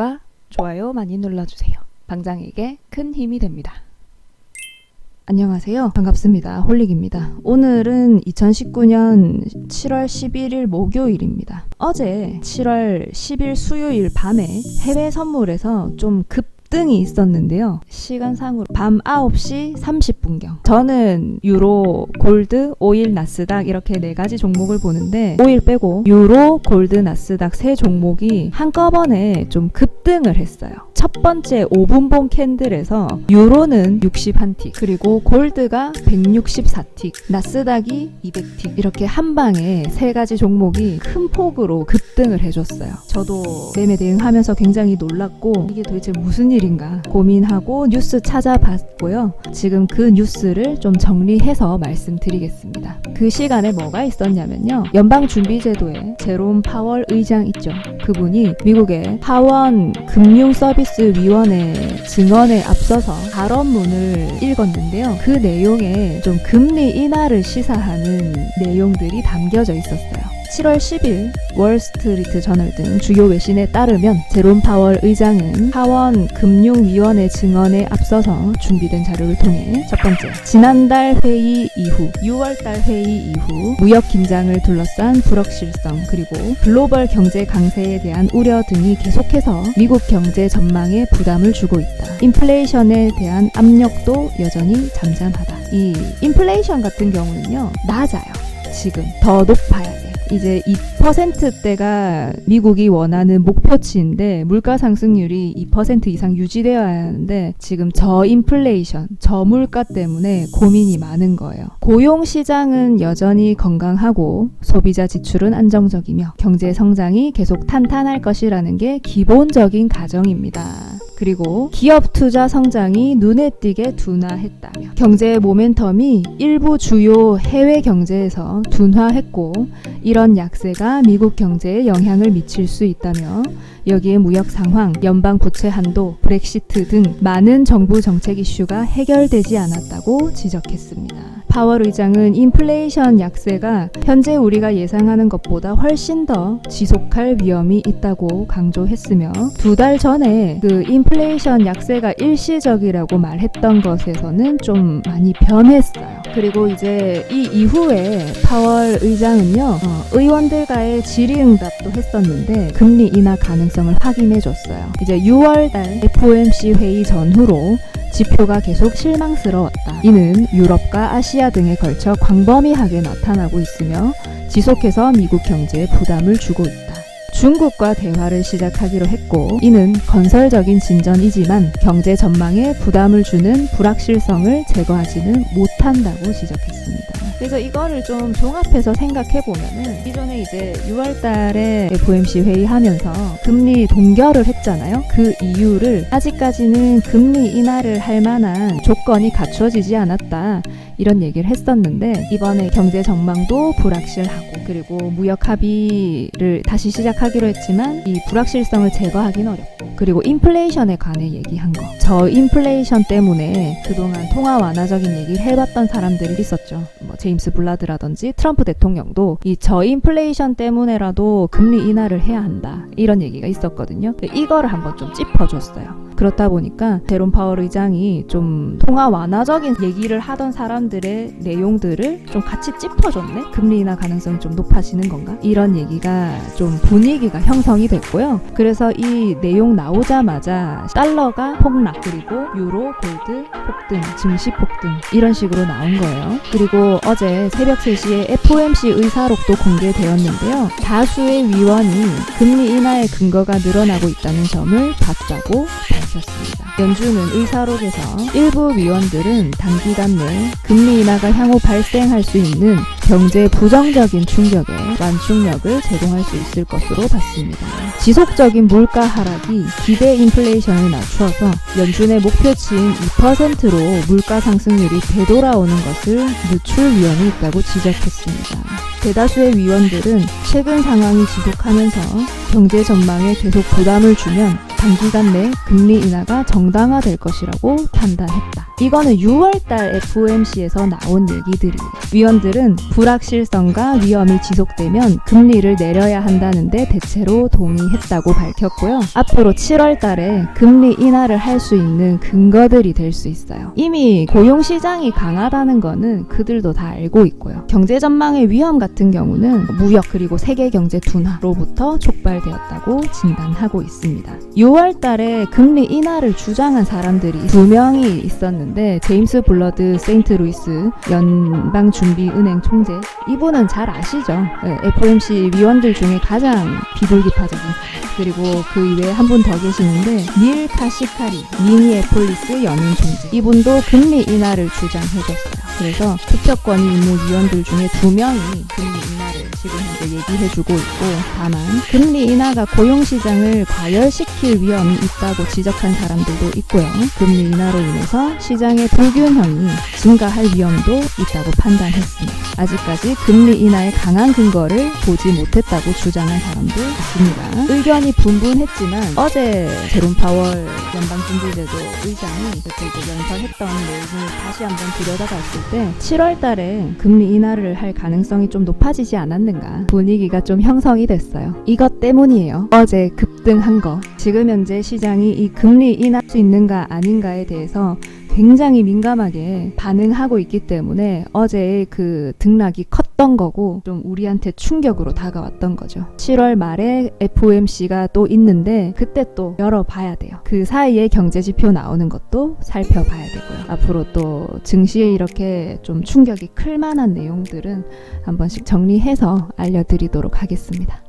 구독과 좋아요 많이 눌러주세요. 방장에게 큰 힘이 됩니다. 안녕하세요. 반갑습니다. 홀릭입니다. 오늘은 2019년 7월 11일 목요일입니다. 어제 7월 10일 수요일 밤에 해외 선물에서 좀 급등이 있었는데요. 시간상으로 밤 9시 30분경. 저는 유로, 골드, 오일, 나스닥 이렇게 4가지 종목을 보는데 오일 빼고 유로, 골드, 나스닥 3종목이 한꺼번에 좀 급등을 했어요. 첫 번째 5분봉 캔들에서 유로는 61틱, 그리고 골드가 164틱, 나스닥이 200틱 이렇게 한 방에 3가지 종목이 큰 폭으로 급등을 해줬어요. 저도 매매 대응하면서 굉장히 놀랐고 이게 도대체 무슨 일인가 고민하고 뉴스 찾아봤고요. 지금 그 뉴스를 좀 정리해서 말씀드리겠습니다. 그 시간에 뭐가 있었냐면요. 연방준비제도에 제롬 파월 의장 있죠. 그분이 미국의 하원 금융서비스위원회 증언에 앞서서 발언문을 읽었는데요. 그 내용에 좀 금리 인하를 시사하는 내용들이 담겨져 있었어요. 7월 10일 월스트리트 저널 등 주요 외신에 따르면 제롬 파월 의장은 하원 금융위원회 증언에 앞서서 준비된 자료를 통해 첫 번째, 지난달 회의 이후 6월달 회의 이후 무역 긴장을 둘러싼 불확실성 그리고 글로벌 경제 강세에 대한 우려 등이 계속해서 미국 경제 전망에 부담을 주고 있다. 인플레이션에 대한 압력도 여전히 잠잠하다. 이 인플레이션 같은 경우는요, 낮아요. 지금 더 높아야 돼. 이제 2%대가 미국이 원하는 목표치인데 물가 상승률이 2% 이상 유지되어야 하는데 지금 저인플레이션, 저물가 때문에 고민이 많은 거예요. 고용 시장은 여전히 건강하고 소비자 지출은 안정적이며 경제 성장이 계속 탄탄할 것이라는 게 기본적인 가정입니다. 그리고 기업 투자 성장이 눈에 띄게 둔화했다며 경제의 모멘텀이 일부 주요 해외 경제에서 둔화했고 이런 약세가 미국 경제에 영향을 미칠 수 있다며 여기에 무역 상황, 연방 부채 한도, 브렉시트 등 많은 정부 정책 이슈가 해결되지 않았다고 지적했습니다. 파월 의장은 인플레이션 약세가 현재 우리가 예상하는 것보다 훨씬 더 지속할 위험이 있다고 강조했으며 2달 전에 그 인플레이션 약세가 일시적이라고 말했던 것에서는 좀 많이 변했어요. 그리고 이제 이 이후에 파월 의장은요, 의원들과의 질의응답도 했었는데 금리 인하 가능성을 확인해줬어요. 이제 6월달 FOMC 회의 전후로 지표가 계속 실망스러웠다. 이는 유럽과 아시아 등에 걸쳐 광범위하게 나타나고 있으며 지속해서 미국 경제에 부담을 주고 있다. 중국과 대화를 시작하기로 했고 이는 건설적인 진전이지만 경제 전망에 부담을 주는 불확실성을 제거하지는 못한다고 지적했습니다. 그래서 이거를 좀 종합해서 생각해보면은 기존에 이제 6월달에 FOMC 회의하면서 금리 동결을 했잖아요. 그 이유를 아직까지는 금리 인하를 할 만한 조건이 갖춰지지 않았다. 이런 얘기를 했었는데 이번에 경제 전망도 불확실하고 그리고 무역 합의를 다시 시작하기로 했지만 이 불확실성을 제거하기는 어렵고 그리고 인플레이션에 관해 얘기한 거. 저 인플레이션 때문에 그동안 통화 완화적인 얘기를 해봤던 사람들이 있었죠. 뭐 제임스 블라드라든지 트럼프 대통령도 이 저인플레이션 때문에라도 금리 인하를 해야 한다. 이런 얘기가 있었거든요. 이거를 한번 좀 짚어줬어요. 그렇다 보니까 제롬 파월 의장이 좀 통화 완화적인 얘기를 하던 사람들의 내용들을 좀 같이 짚어줬네? 금리 인하 가능성이 좀 높아지는 건가? 이런 얘기가 좀 분위기가 형성이 됐고요. 그래서 이 내용 나오자마자 달러가 폭락, 그리고 유로, 골드 폭등, 증시 폭등 이런 식으로 나온 거예요. 그리고 어제 새벽 3시에 FOMC 의사록도 공개되었는데요. 다수의 위원이 금리 인하의 근거가 늘어나고 있다는 점을 봤다고 밝혔습니다. 연준은 의사록에서 일부 위원들은 단기간 내 금리 인하가 향후 발생할 수 있는 경제 부정적인 충격에 완충력을 제공할 수 있을 것으로 봤습니다. 지속적인 물가 하락이 기대 인플레이션을 낮추어서 연준의 목표치인 2%로 물가 상승률이 되돌아오는 것을 늦출 위험이 있다고 지적했습니다. 대다수의 위원들은 최근 상황이 지속하면서 경제 전망에 계속 부담을 주면 단기간 내 금리 인하가 정당화될 것이라고 판단했다. 이거는 6월달 FOMC에서 나온 얘기들이에요. 위원들은 불확실성과 위험이 지속되면 금리를 내려야 한다는데 대체로 동의했다고 밝혔고요. 앞으로 7월달에 금리 인하를 할 수 있는 근거들이 될 수 있어요. 이미 고용시장이 강하다는 거는 그들도 다 알고 있고요. 경제 전망의 위험 같은 경우는 무역 그리고 세계 경제 둔화로부터 촉발되었다고 진단하고 있습니다. 6월달에 금리 인하를 주장한 사람들이 2명이 있었는데 제임스 블러드 세인트루이스 연방준비은행 총재, 이분은 잘 아시죠? FOMC 위원들 중에 가장 비둘기파적인, 그리고 그 이외에 한 분 더 계시는데 닐 카시카리 미니애폴리스 연은 총재, 이분도 금리 인하를 주장해줬어요. 그래서 투표권이 있는 위원들 중에 2명이 금리 인하를 지금 현재 얘기해주고 있고, 다만 금리 인하가 고용시장을 과열시킬 위험이 있다고 지적한 사람들도 있고요. 금리 인하로 인해서 시장의 불균형이 증가할 위험도 있다고 판단했습니다. 아직까지 금리 인하의 강한 근거를 보지 못했다고 주장한 사람도 있습니다. 의견이 분분했지만 어제 제롬 파월 연방준비제도 의장이 그때 이제 연설했던 내용을 다시 한번 들여다봤을 때 7월 달에 금리 인하를 할 가능성이 좀 높아지지 않았는가, 분위기가 좀 형성이 됐어요. 이것 때문이에요. 어제 급등한 거. 지금 현재 시장이 이 금리 인하할 수 있는가 아닌가에 대해서 굉장히 민감하게 반응하고 있기 때문에 어제의 그 등락이 컸던 거고, 좀 우리한테 충격으로 다가왔던 거죠. 7월 말에 FOMC가 또 있는데 그때 또 열어봐야 돼요. 그 사이에 경제지표 나오는 것도 살펴봐야 되고요. 앞으로 또 증시에 이렇게 좀 충격이 클 만한 내용들은 한 번씩 정리해서 알려드리도록 하겠습니다.